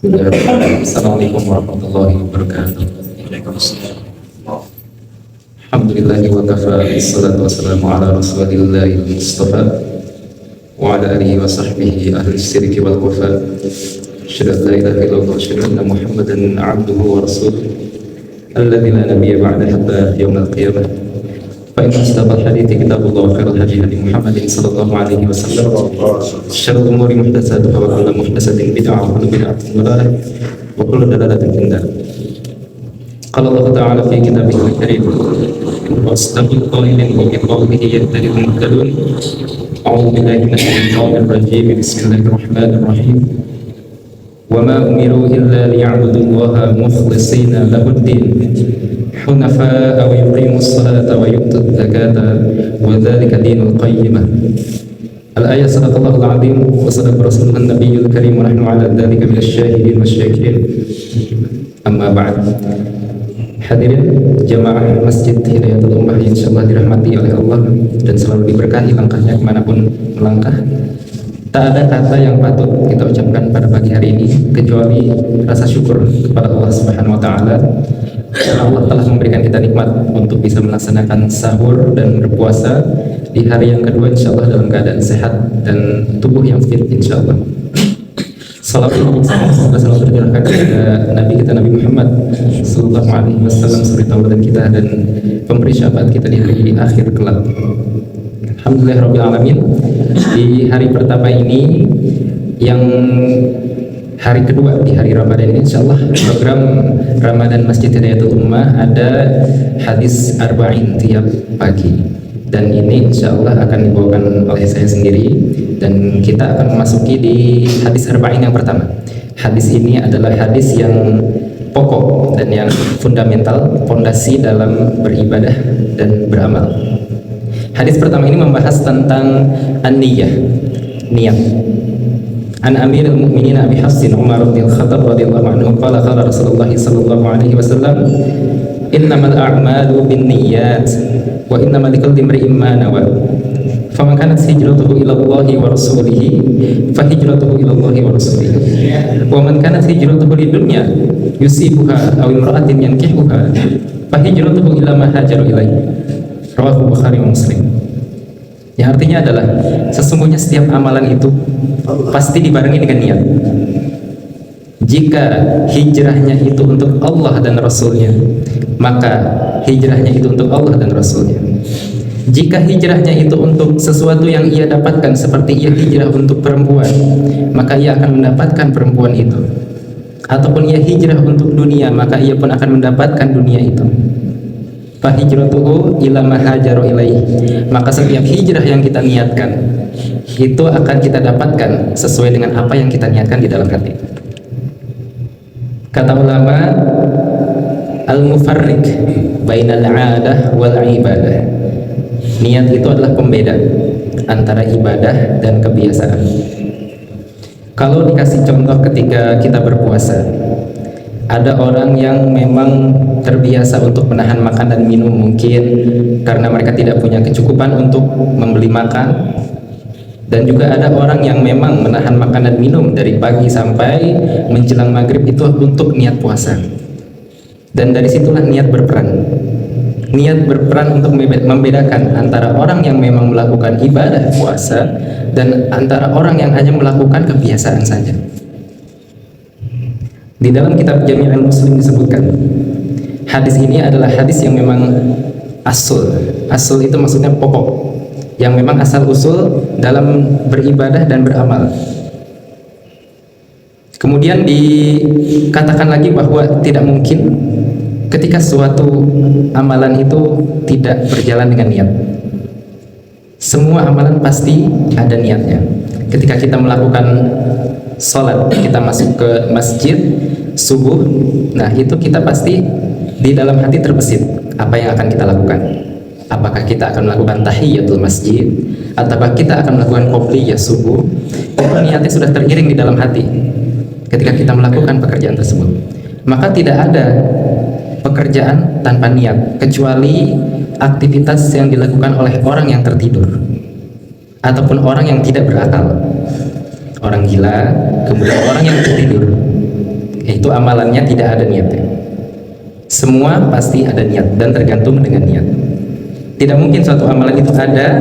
Assalamualaikum warahmatullahi wabarakatuh. Alhamdulillahi wa kafa, wassalatu wassalamu ala rasulillahil mustafa wa ala alihi wa sahbihi ahli sirki wal wafa. Asyhadu an la ilaha illallah wa asyhadu anna Muhammadan abduhu wa rasuluh alladzi la nabiyya ba'da hatta yaumil qiyamah. Fa inna asdaqal hadithi kitabullah wa khairal hadi hadi Muhammadin sallallahu alaihi wasallam. Syarrul umuri muhdatsatuha wa kullu muhdatsatin bid'ah wa kullu bid'atin dhalalah wa kullu dhalalatin finnar. Qala Allah Ta'ala fi kitabihil karim wastaqil qailan wa bi qawlihi yahtadil muhtadun. A'udzu billahi minasyaitonir rajim. Bismillahirrahmanirrahim. Wa ma umiru illa liya'budullaha mukhlishina lahuddin hunafa'a wa yuqimus salata wa yutuz zakata wa dzalika dinul qayyimah. Al-ayat sadaqallahul azim wa sadaqa rasulun nabiyyul karim wa nahnu 'ala dzalika minasyahidin wasyakirin. Amma ba'd. Hadirin jamaah Masjid Hidayatul Ummah yang insyaallah dirahmati oleh Allah dan selalu diberkahi langkahnya kemanapun melangkah. Tak ada kata yang patut kita ucapkan pada pagi hari ini kecuali rasa syukur kepada Allah Subhanahu wa Ta'ala. Allah telah memberikan kita nikmat untuk bisa melaksanakan sahur dan berpuasa di hari yang kedua insyaallah dalam keadaan sehat dan tubuh yang fit insyaallah. Salawat selalu tercurahkan kepada Nabi kita Nabi Muhammad sallallahu alaihi wasallam, suri tauladan kita dan pemberi syafaat kita di hari akhir kelak. Alhamdulillahirabbil alamin. Di hari pertama ini yang hari kedua di hari Ramadan ini insyaallah program Ramadan Masjid Hidayatul Ummah ada hadis arba'in tiap pagi. Dan ini insyaallah akan dibawakan oleh saya sendiri dan kita akan memasuki di hadis arba'in yang pertama. Hadis ini adalah hadis yang pokok dan yang fundamental, fondasi dalam beribadah dan beramal. Hadis pertama ini membahas tentang an-niyah, niat. An Amirul Mukminin Abi Hafsin Umar bin Khattab radhiyallahu anhu qala qala Rasulullah sallallahu alaihi wasallam innamal a'malu binniyat wa innamal likulli imri'in ma nawa faman kanat hijratuhu ila Allahi wa rasulihi fa hijratuhu ila Allahi wa rasulihi wa man kanat hijratuhu lidunya yusibuha aw imra'atin yankihuha fa hijratuhu ila ma hajara ilaihi. Rawahu Bukhari wa Muslim. Yang artinya adalah sesungguhnya setiap amalan itu pasti dibarengi dengan niat. Jika hijrahnya itu untuk Allah dan Rasulnya, maka hijrahnya itu untuk Allah dan Rasulnya. Jika hijrahnya itu untuk sesuatu yang ia dapatkan, seperti ia hijrah untuk perempuan, maka ia akan mendapatkan perempuan itu. Ataupun ia hijrah untuk dunia, maka ia pun akan mendapatkan dunia itu. Fahijratuhu ila ma hajara ilaihi. Maka setiap hijrah yang kita niatkan itu akan kita dapatkan sesuai dengan apa yang kita niatkan di dalam hati. Kata ulama, al-mufarriq bainal 'adah wal ibadah. Niat itu adalah pembeda antara ibadah dan kebiasaan. Kalau dikasih contoh ketika kita berpuasa, ada orang yang memang terbiasa untuk menahan makan dan minum mungkin karena mereka tidak punya kecukupan untuk membeli makan, dan juga ada orang yang memang menahan makan dan minum dari pagi sampai menjelang maghrib itu untuk niat puasa. Dan dari situlah niat berperan. Niat berperan untuk membedakan antara orang yang memang melakukan ibadah puasa dan antara orang yang hanya melakukan kebiasaan saja. Di dalam kitab Jami'ul Muslim disebutkan hadis ini adalah hadis yang memang asul. Asul itu maksudnya pokok, yang memang asal usul dalam beribadah dan beramal. Kemudian dikatakan lagi bahwa tidak mungkin ketika suatu amalan itu tidak berjalan dengan niat. Semua amalan pasti ada niatnya. Ketika kita melakukan sholat, kita masuk ke masjid subuh, nah itu kita pasti di dalam hati terbesit apa yang akan kita lakukan. Apakah kita akan melakukan tahiyatul masjid ataukah kita akan melakukan qobliyah subuh? Itu niatnya sudah teriring di dalam hati ketika kita melakukan pekerjaan tersebut. Maka tidak ada pekerjaan tanpa niat kecuali aktivitas yang dilakukan oleh orang yang tertidur ataupun orang yang tidak berakal, orang gila, kemudian orang yang tertidur. itu amalannya tidak ada niatnya. Semua pasti ada niat dan tergantung dengan niat. Tidak mungkin suatu amalan itu ada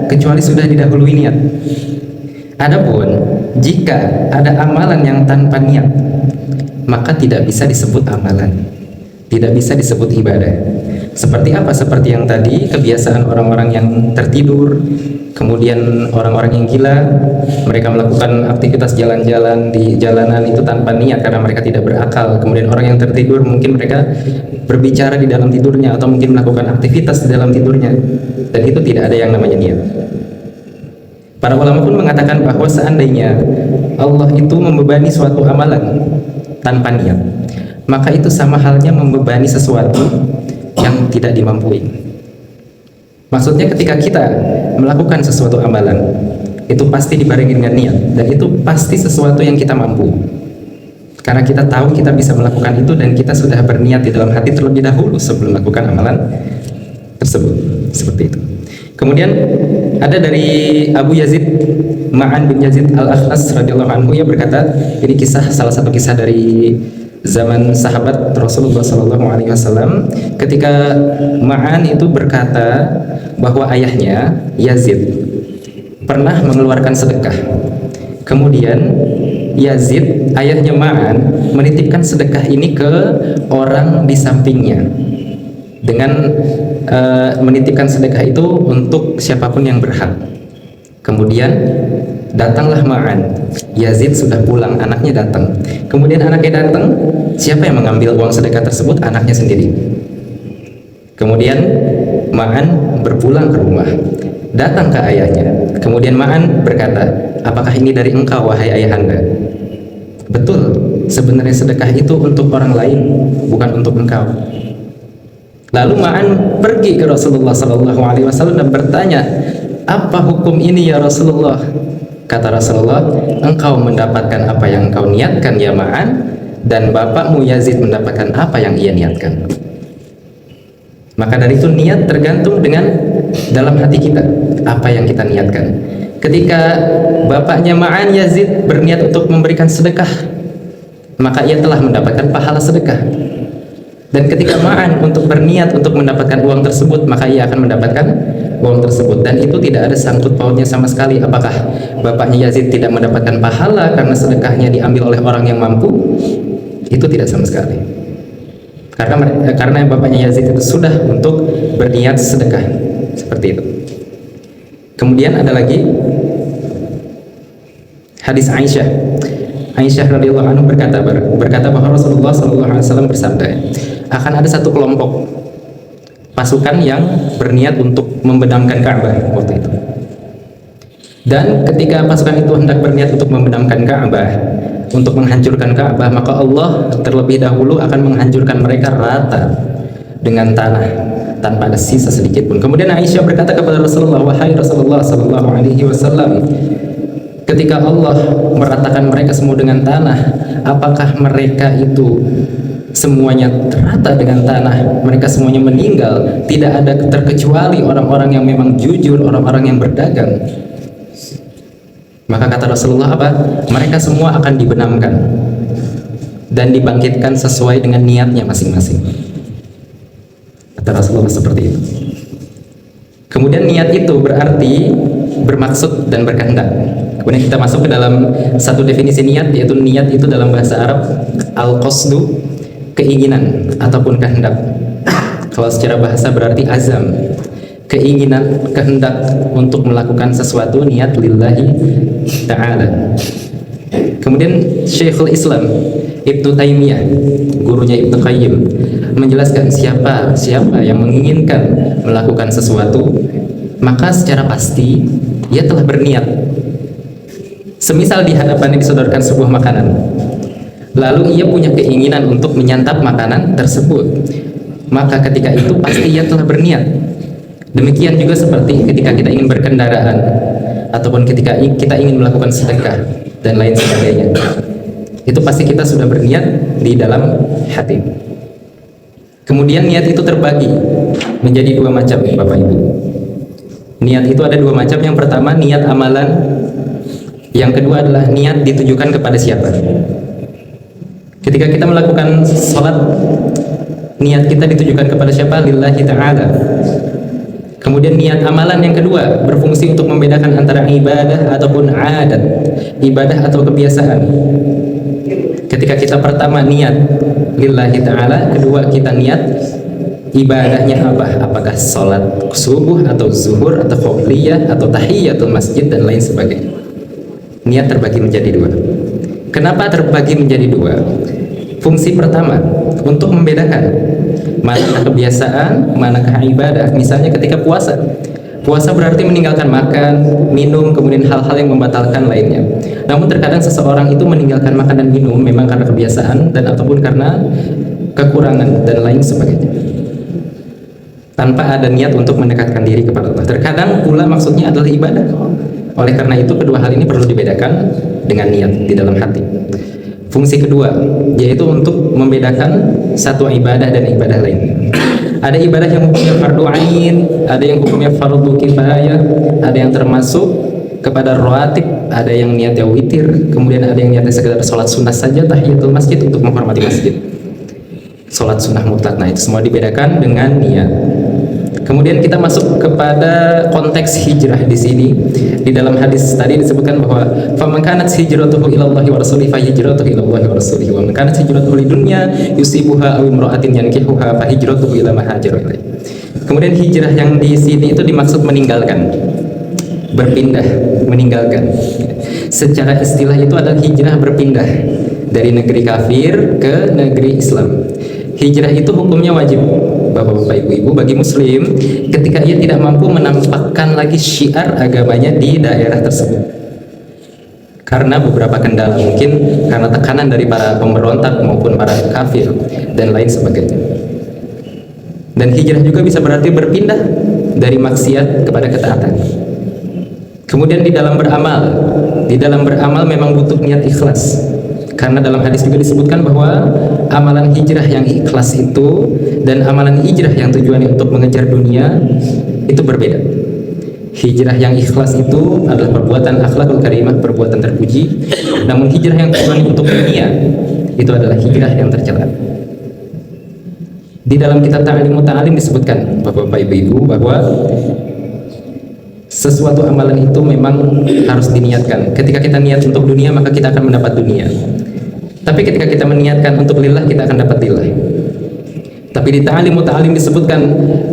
kecuali sudah didahului niat. Adapun jika ada amalan yang tanpa niat, maka tidak bisa disebut amalan, tidak bisa disebut ibadah. Seperti apa? Seperti yang tadi, kebiasaan orang-orang yang tertidur, kemudian orang-orang yang gila, mereka melakukan aktivitas jalan-jalan di jalanan itu tanpa niat karena mereka tidak berakal. Kemudian orang yang tertidur mungkin mereka berbicara di dalam tidurnya atau mungkin melakukan aktivitas di dalam tidurnya, dan itu tidak ada yang namanya niat. Para ulama pun mengatakan bahwa seandainya Allah itu membebani suatu amalan tanpa niat, maka itu sama halnya membebani sesuatu yang tidak dimampui. Maksudnya ketika kita melakukan sesuatu amalan, itu pasti dibarengi dengan niat, dan itu pasti sesuatu yang kita mampu. Karena kita tahu kita bisa melakukan itu dan kita sudah berniat di dalam hati terlebih dahulu sebelum melakukan amalan tersebut. Seperti itu. Kemudian ada dari Abu Yazid Ma'an bin Yazid Al-Akhnas radhiyallahu anhu, ia berkata, ini kisah, salah satu kisah dari zaman sahabat Rasulullah SAW, ketika Ma'an itu berkata bahwa ayahnya Yazid pernah mengeluarkan sedekah. Kemudian Yazid, ayahnya Ma'an, menitipkan sedekah ini ke orang di sampingnya dengan menitipkan sedekah itu untuk siapapun yang berhak. Kemudian datanglah Ma'an, Yazid sudah pulang, anaknya datang. Kemudian anaknya datang, siapa yang mengambil uang sedekah tersebut? Anaknya sendiri. Kemudian Ma'an berpulang ke rumah, datang ke ayahnya. Kemudian Ma'an berkata, apakah ini dari engkau wahai ayahanda? Betul, sebenarnya sedekah itu untuk orang lain, bukan untuk engkau. Lalu Ma'an pergi ke Rasulullah SAW dan bertanya, apa hukum ini ya Rasulullah? Kata Rasulullah, engkau mendapatkan apa yang engkau niatkan ya Ma'an, dan bapakmu Yazid mendapatkan apa yang ia niatkan. Maka dari itu niat tergantung dengan dalam hati kita, apa yang kita niatkan. Ketika bapaknya Ma'an, Yazid, berniat untuk memberikan sedekah, maka ia telah mendapatkan pahala sedekah. Dan ketika Ma'an untuk berniat untuk mendapatkan uang tersebut, maka ia akan mendapatkan uang tersebut. Dan itu tidak ada sangkut pautnya sama sekali. Apakah bapaknya Yazid tidak mendapatkan pahala karena sedekahnya diambil oleh orang yang mampu? Itu tidak sama sekali. Karena bapaknya Yazid itu sudah untuk berniat sedekah. Seperti itu. Kemudian ada lagi hadis Aisyah. Aisyah radhiyallahu anha berkata bahwa Rasulullah SAW bersabda, akan ada satu kelompok pasukan yang berniat untuk membenamkan Ka'bah waktu itu. Dan ketika pasukan itu hendak berniat untuk membenamkan Ka'bah, untuk menghancurkan Ka'bah, maka Allah terlebih dahulu akan menghancurkan mereka rata dengan tanah tanpa ada sisa sedikit pun. Kemudian Aisyah berkata kepada Rasulullah, wahai Rasulullah SAW, ketika Allah meratakan mereka semua dengan tanah, apakah mereka itu semuanya rata dengan tanah? Mereka semuanya meninggal, tidak ada terkecuali orang-orang yang memang jujur, orang-orang yang berdagang. Maka kata Rasulullah apa? Mereka semua akan dibenamkan dan dibangkitkan sesuai dengan niatnya masing-masing. Kata Rasulullah seperti itu. Kemudian niat itu berarti bermaksud dan berkehendak. Kemudian kita masuk ke dalam satu definisi niat, yaitu niat itu dalam bahasa Arab al-qasdu, keinginan ataupun kehendak. Kalau secara bahasa berarti azam, keinginan, kehendak untuk melakukan sesuatu, niat lillahi ta'ala. Kemudian Syekhul Islam Ibnu Taimiyah, gurunya Ibnu Qayyim, menjelaskan siapa yang menginginkan melakukan sesuatu, maka secara pasti ia telah berniat. Semisal di hadapannya disodorkan sebuah makanan, lalu ia punya keinginan untuk menyantap makanan tersebut, maka ketika itu pasti ia telah berniat. Demikian juga seperti ketika kita ingin berkendaraan, ataupun ketika kita ingin melakukan sedekah dan lain sebagainya, itu pasti kita sudah berniat di dalam hati. Kemudian niat itu terbagi menjadi dua macam, Bapak Ibu. Niat itu ada dua macam. Yang pertama niat amalan, yang kedua adalah niat ditujukan kepada siapa. Ketika kita melakukan sholat, niat kita ditujukan kepada siapa? Lillahi ta'ala. Kemudian niat amalan yang kedua berfungsi untuk membedakan antara ibadah ataupun adat, ibadah atau kebiasaan. Ketika kita pertama niat lillahi ta'ala, kedua kita niat ibadahnya apa? Apakah sholat subuh atau zuhur atau qobliyah atau tahiyatul masjid dan lain sebagainya. Niat terbagi menjadi dua. Kenapa terbagi menjadi dua? Fungsi pertama untuk membedakan manakah kebiasaan, manakah ibadah. Misalnya ketika puasa, puasa berarti meninggalkan makan, minum, kemudian hal-hal yang membatalkan lainnya. Namun terkadang seseorang itu meninggalkan makan dan minum memang karena kebiasaan dan ataupun karena kekurangan dan lain sebagainya, tanpa ada niat untuk mendekatkan diri kepada Allah. Terkadang pula maksudnya adalah ibadah. Oleh karena itu kedua hal ini perlu dibedakan dengan niat di dalam hati. Fungsi kedua yaitu untuk membedakan satu ibadah dan ibadah lain. Ada ibadah yang hukumnya fardu ain, ada yang hukumnya fardu kifayah, ada yang termasuk kepada rawatib, ada yang niatnya witir, kemudian ada yang niatnya sekedar sholat sunnah saja, tahiyatul masjid untuk menghormati masjid, sholat sunnah mutlak. Nah itu semua dibedakan dengan niat. Kemudian kita masuk kepada konteks hijrah di sini. Di dalam hadis tadi disebutkan bahwa faman kanat hijratuhu ila Allahi wa rasulihi fa hijratuhu ila Allahi wa rasulihi wa man kanat hijratuhu lidunya yusibuha aw imra'atin yankihuha fa hijratuhu ila ma hajara ilaihi. Kemudian hijrah yang di sini itu dimaksud meninggalkan, berpindah, meninggalkan. Secara istilah itu adalah hijrah berpindah dari negeri kafir ke negeri Islam. Hijrah itu hukumnya wajib, Bapak-bapak, Ibu-ibu, bagi muslim ketika ia tidak mampu menampakkan lagi syiar agamanya di daerah tersebut karena beberapa kendala, mungkin karena tekanan dari para pemberontak maupun para kafir dan lain sebagainya. Dan hijrah juga bisa berarti berpindah dari maksiat kepada ketaatan. Kemudian di dalam beramal memang butuh niat ikhlas. Karena dalam hadis juga disebutkan bahwa amalan hijrah yang ikhlas itu dan amalan hijrah yang tujuannya untuk mengejar dunia itu berbeda. Hijrah yang ikhlas itu adalah perbuatan akhlakul karimah, perbuatan terpuji. Namun hijrah yang tujuannya untuk dunia itu adalah hijrah yang tercela. Di dalam kitab Ta'limut Ta'alim disebutkan, Bapak-bapak, Ibu-ibu, bahwa sesuatu amalan itu memang harus diniatkan. Ketika kita niat untuk dunia, maka kita akan mendapat dunia. Tapi ketika kita meniatkan untuk lillah, kita akan dapat lillah. Tapi di Ta'limut Ta'alim disebutkan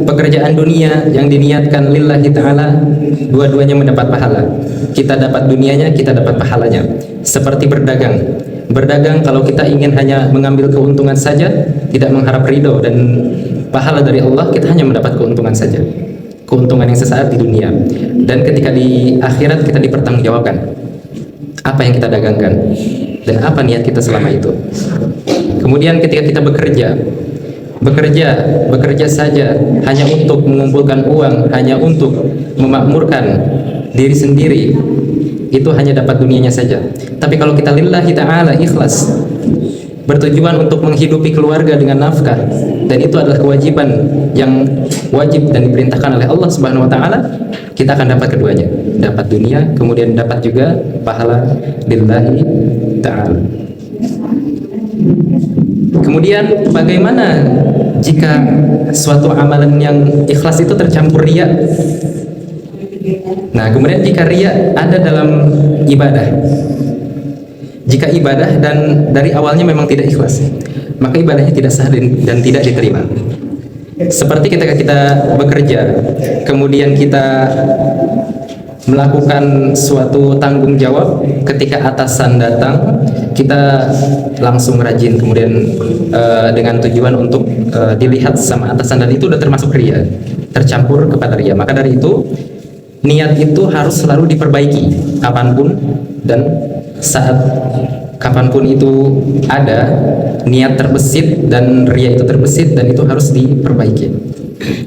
pekerjaan dunia yang diniatkan lillahi ta'ala, dua-duanya mendapat pahala. Kita dapat dunianya, kita dapat pahalanya. Seperti berdagang. Berdagang kalau kita ingin hanya mengambil keuntungan saja, tidak mengharap ridho dan pahala dari Allah, kita hanya mendapat keuntungan saja. Keuntungan yang sesaat di dunia. Dan ketika di akhirat kita dipertanggungjawabkan apa yang kita dagangkan dan apa niat kita selama itu. Kemudian ketika kita bekerja saja hanya untuk mengumpulkan uang, hanya untuk memakmurkan diri sendiri, itu hanya dapat dunianya saja. Tapi kalau kita lillahi ta'ala ikhlas, bertujuan untuk menghidupi keluarga dengan nafkah, dan itu adalah kewajiban yang wajib dan diperintahkan oleh Allah Subhanahu wa taala, kita akan dapat keduanya, dapat dunia, kemudian dapat juga pahala lillahi ta'ala. Kemudian bagaimana jika suatu amalan yang ikhlas itu tercampur riya? Nah, kemudian jika riya ada dalam ibadah, jika ibadah dan dari awalnya memang tidak ikhlas, maka ibadahnya tidak sah dan tidak diterima. Seperti ketika kita bekerja, kemudian kita melakukan suatu tanggung jawab, ketika atasan datang, kita langsung rajin, kemudian dengan tujuan untuk dilihat sama atasan, dan itu sudah termasuk riya, tercampur kepada riya. Maka dari itu, niat itu harus selalu diperbaiki, kapanpun dan saat kapanpun itu ada niat terbesit dan riya itu terbesit, dan itu harus diperbaiki.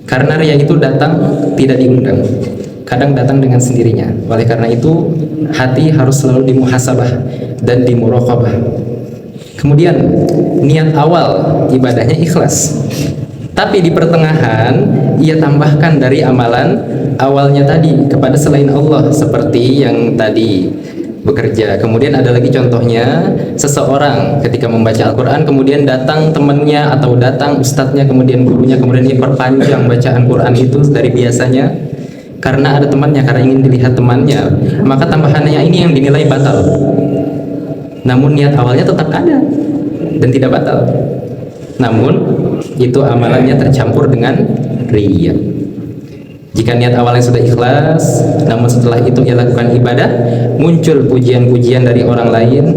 Karena riya itu datang tidak diundang, kadang datang dengan sendirinya. Oleh karena itu hati harus selalu dimuhasabah dan dimuraqabah. Kemudian niat awal ibadahnya ikhlas, tapi di pertengahan ia tambahkan dari amalan awalnya tadi kepada selain Allah, seperti yang tadi bekerja. Kemudian ada lagi contohnya, seseorang ketika membaca Al-Quran kemudian datang temannya atau datang ustadznya, kemudian gurunya, kemudian dia perpanjang bacaan Quran itu dari biasanya karena ada temannya, karena ingin dilihat temannya, maka tambahannya ini yang dinilai batal. Namun niat awalnya tetap ada dan tidak batal. Namun itu amalannya tercampur dengan riya. Jika niat awalnya sudah ikhlas, namun setelah itu ia lakukan ibadah, muncul pujian-pujian dari orang lain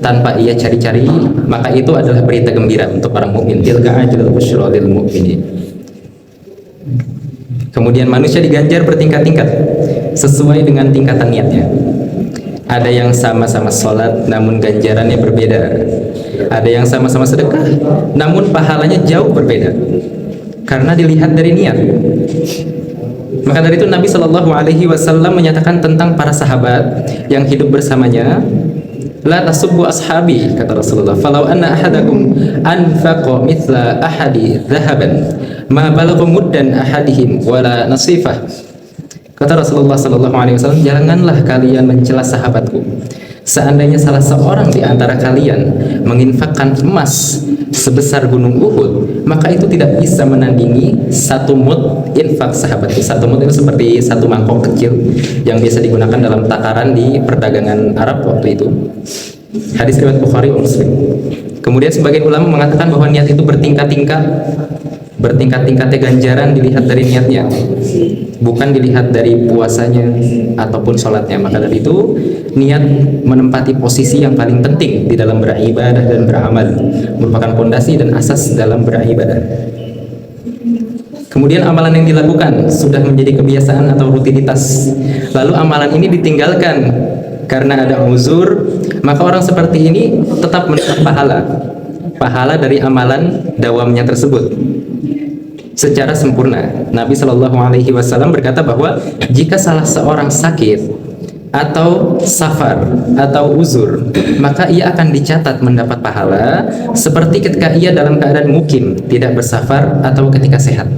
tanpa ia cari-cari, maka itu adalah berita gembira untuk orang mukmin. Tilka ajrul busyra lil mu'minin. Kemudian manusia diganjar bertingkat-tingkat sesuai dengan tingkatan niatnya. Ada yang sama-sama sholat namun ganjarannya berbeda. Ada yang sama-sama sedekah namun pahalanya jauh berbeda, karena dilihat dari niat. Maka dari itu Nabi Shallallahu Alaihi Wasallam menyatakan tentang para sahabat yang hidup bersamanya, la tasubbu ashabi, kata Rasulullah, falau anna ahadakum anfaqa mithla ahadi dhahaban ma balagha muddan ahadihim wala nasifah. Kata Rasulullah Shallallahu Alaihi Wasallam, janganlah kalian mencela sahabatku. Seandainya salah seorang di antara kalian menginfakkan emas sebesar gunung Uhud, maka itu tidak bisa menandingi satu mud infak sahabat. Satu mud itu seperti satu mangkok kecil yang biasa digunakan dalam takaran di perdagangan Arab waktu itu. Hadis riwayat Bukhari dan Muslim. Kemudian sebagian ulama mengatakan bahwa niat itu bertingkat-tingkat. Bertingkat-tingkatnya ganjaran dilihat dari niatnya, bukan dilihat dari puasanya ataupun sholatnya. Maka dari itu niat menempati posisi yang paling penting di dalam beribadah dan beramal, merupakan pondasi dan asas dalam beribadah. Kemudian amalan yang dilakukan sudah menjadi kebiasaan atau rutinitas, lalu amalan ini ditinggalkan karena ada uzur, maka orang seperti ini tetap mendapat pahala dari amalan dawamnya tersebut secara sempurna. Nabi Shallallahu Alaihi Wasallam berkata bahwa jika salah seorang sakit atau safar atau uzur, maka ia akan dicatat mendapat pahala seperti ketika ia dalam keadaan mukim, tidak bersafar, atau ketika sehat.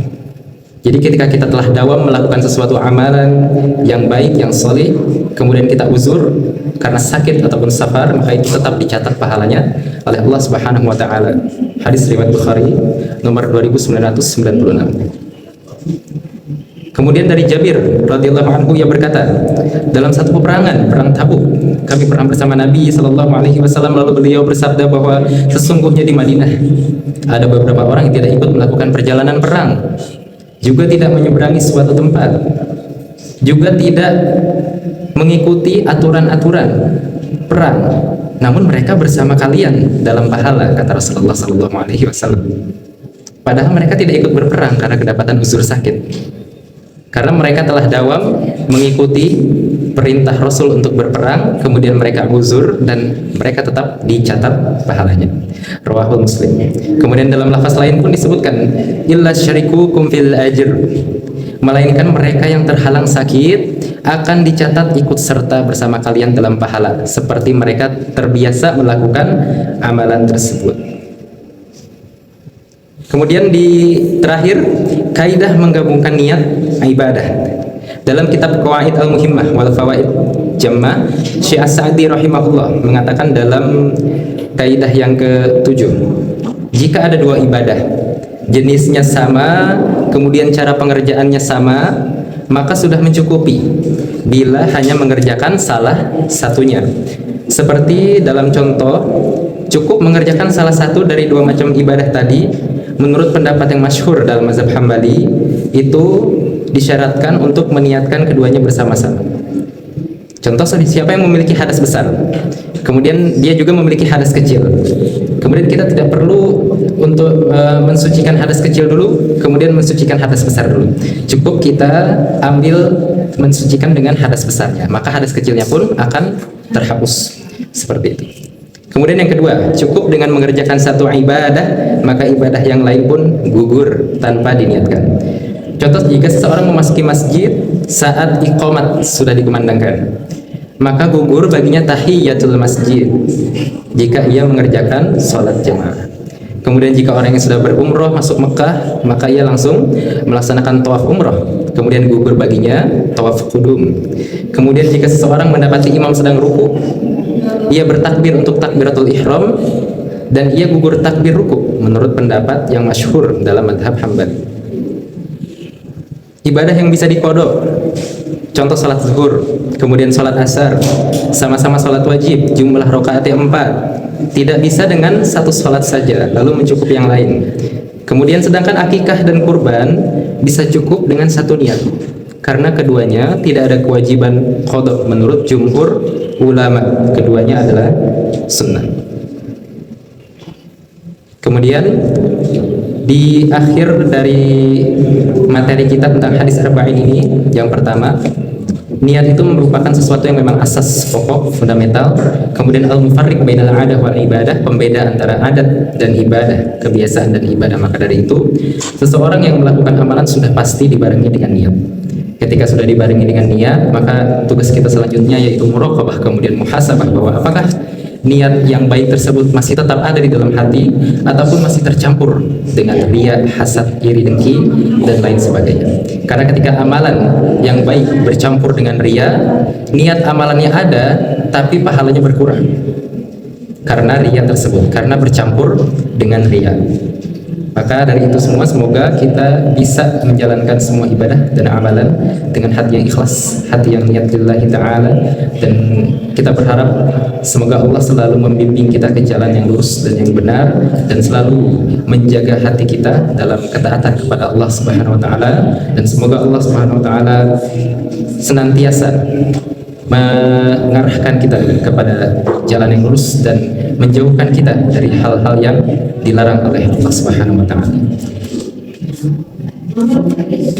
Jadi ketika kita telah dawam melakukan sesuatu amalan yang baik, yang soleh, kemudian kita uzur karena sakit ataupun safar, maka itu tetap dicatat pahalanya oleh Allah Subhanahu wa taala. Hadis riwayat Bukhari nomor 2996. Kemudian dari Jabir radhiyallahu anhu, ia berkata, dalam satu peperangan, perang Tabuk, kami pernah bersama Nabi Shallallahu Alaihi Wasallam, lalu beliau bersabda bahwa sesungguhnya di Madinah ada beberapa orang yang tidak ikut melakukan perjalanan perang, juga tidak menyeberangi suatu tempat, juga tidak mengikuti aturan-aturan perang, namun mereka bersama kalian dalam pahala, kata Rasulullah Sallallahu Alaihi Wasallam. Padahal mereka tidak ikut berperang karena kedapatan uzur sakit, karena mereka telah dawam mengikuti perintah Rasul untuk berperang, kemudian mereka uzur dan mereka tetap dicatat pahalanya. Rawahul Muslim. Kemudian dalam lafaz lain pun disebutkan, illa syarikukum fil ajr, melainkan mereka yang terhalang sakit akan dicatat ikut serta bersama kalian dalam pahala, seperti mereka terbiasa melakukan amalan tersebut. Kemudian di terakhir, kaidah menggabungkan niat ibadah. Dalam kitab Qawaid Al-Muhimmah wal Fawaid Jammah, Syekh As-Sa'di rahimahullah mengatakan dalam kaidah yang ke-7, jika ada dua ibadah, jenisnya sama, kemudian cara pengerjaannya sama, maka sudah mencukupi bila hanya mengerjakan salah satunya. Seperti dalam contoh, cukup mengerjakan salah satu dari dua macam ibadah tadi. Menurut pendapat yang masyhur dalam mazhab Hambali, itu disyaratkan untuk meniatkan keduanya bersama-sama. Contoh, siapa yang memiliki hadas besar, kemudian dia juga memiliki hadas kecil, kemudian kita tidak perlu untuk mensucikan hadas kecil dulu, kemudian mensucikan hadas besar dulu. Cukup kita ambil mensucikan dengan hadas besarnya, maka hadas kecilnya pun akan terhapus. Seperti itu. Kemudian yang kedua, cukup dengan mengerjakan satu ibadah, maka ibadah yang lain pun gugur tanpa diniatkan. Contoh, jika seseorang memasuki masjid saat iqamat sudah dikumandangkan, maka gugur baginya tahiyatul masjid jika ia mengerjakan sholat jamaah. Kemudian jika orang yang sudah berumroh masuk Mekah, maka ia langsung melaksanakan tawaf umroh. Kemudian gugur baginya tawaf qudum. Kemudian jika seseorang mendapati imam sedang ruku, ia bertakbir untuk takbiratul ihram dan ia gugur takbir ruku menurut pendapat yang masyhur dalam madhab Hambali. Ibadah yang bisa dikodok, contoh salat zuhur, kemudian salat asar, sama-sama salat wajib, jumlah rakaatnya 4, tidak bisa dengan satu salat saja lalu mencukupi yang lain. Kemudian sedangkan akikah dan kurban bisa cukup dengan satu niat, karena keduanya tidak ada kewajiban qada menurut jumhur ulama, keduanya adalah sunnah. Kemudian di akhir dari materi kita tentang hadis arba'in ini, yang pertama, niat itu merupakan sesuatu yang memang asas pokok, fundamental. Kemudian al-mufarriq bainal adah wal ibadah, pembeda antara adat dan ibadah, kebiasaan dan ibadah. Maka dari itu, seseorang yang melakukan amalan sudah pasti dibarengi dengan niat. Ketika sudah dibarengi dengan niat, maka tugas kita selanjutnya yaitu muraqabah, kemudian muhasabah, bahwa apakah niat yang baik tersebut masih tetap ada di dalam hati ataupun masih tercampur dengan riya, hasad, iri, dengki, dan lain sebagainya. Karena ketika amalan yang baik bercampur dengan riya, niat amalannya ada tapi pahalanya berkurang karena riya tersebut, karena bercampur dengan riya. Maka dari itu semua, semoga kita bisa menjalankan semua ibadah dan amalan dengan hati yang ikhlas, hati yang niat lillahi ta'ala, dan kita berharap semoga Allah selalu membimbing kita ke jalan yang lurus dan yang benar, dan selalu menjaga hati kita dalam ketaatan kepada Allah Subhanahu wa ta'ala, dan semoga Allah Subhanahu wa ta'ala senantiasa mengarahkan kita kepada jalan yang lurus dan menjauhkan kita dari hal-hal yang dilarang oleh Allah Subhanahu wa ta'ala.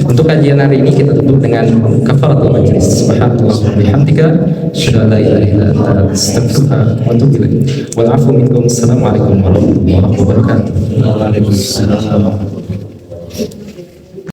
Untuk kajian hari ini kita tutup dengan kafaratul majlis. Subhanallah wa bihamdika, asyhadu an la ilaha illa anta, astaghfiruka wa atubu ilaik. Wal 'afwu minkum. Assalamualaikum warahmatullahi wabarakatuh. Waalaikumsalam.